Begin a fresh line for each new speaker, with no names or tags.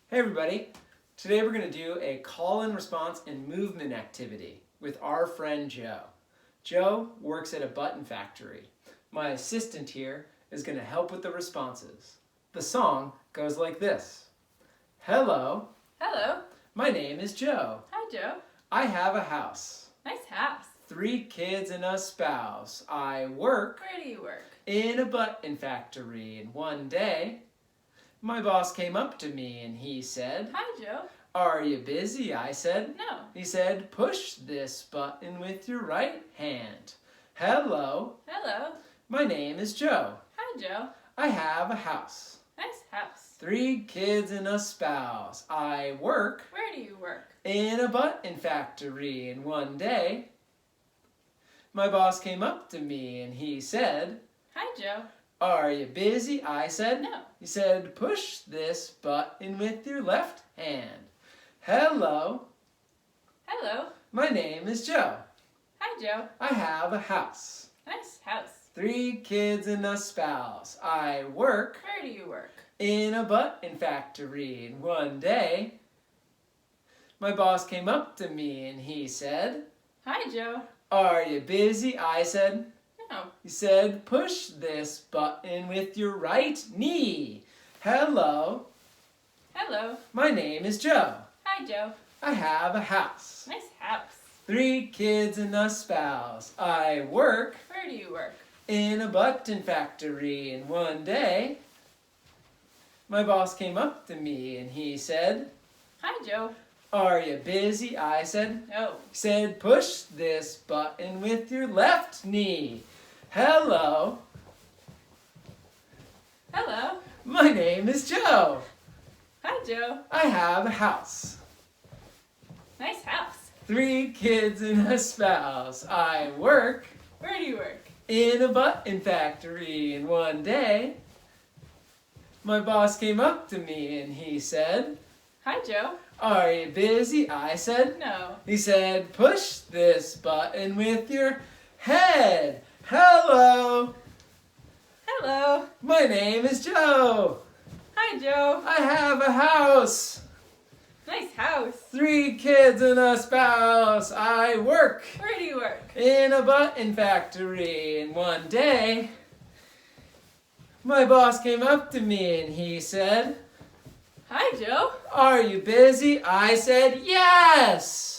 Hey everybody! Today we're going to do a call and response and movement activity with our friend Joe. Joe works at a button factory. My assistant here is going to help with the responses. The song goes like this. Hello.
Hello.
My name is Joe.
Hi, Joe.
I have a house.
Nice house.
3 kids and a spouse. I work
Where do you work?
in a button factory, and one day my boss came up to me and he said,
Hi, Joe.
"Are you busy?" I said.
No.
He said, "Push this button with your right hand." Hello.
Hello.
My name is Joe.
Hi, Joe.
I have a house.
Nice house.
3 kids and a spouse. I work
Where do you work?
in a button factory, and one day my boss came up to me and he said,
Hi, Joe.
"Are you busy?" I said.
No.
He said, "Push this button with your left hand." Hello.
Hello.
My name is Joe.
Hi, Joe.
I have a house.
Nice house.
3 kids and a spouse. I work
Where do you work?
in a button factory, and one day my boss came up to me and he said,
Hi, Joe.
"Are you busy?" I said.
No.
He said, "Push this button with your right knee." Hello.
Hello.
My name is Joe.
Hi, Joe.
I have a house.
Nice house.
3 kids and a spouse. I work
Where do you work?
in a button factory, and one day my boss came up to me and he said,
Hi, Joe.
"Are you busy?" I said.
No.
He said, "Push this button with your left knee." Hello.
Hello.
My name is Joe.
Hi, Joe.
I have a house.
Nice house.
3 kids and a spouse. I work
Where do you work?
in a button factory, and one day my boss came up to me and he said,
Hi, Joe.
"Are you busy?" I said.
No.
He said, "Push this button with your head." Hello.
Hello.
My name is Joe.
Hi, Joe.
I have a house.
Nice house.
3 kids and a spouse. I work
Where do you work?
in a button factory, and one day my boss came up to me and he said,
Hi, Joe.
"Are you busy?" I said, "Yes."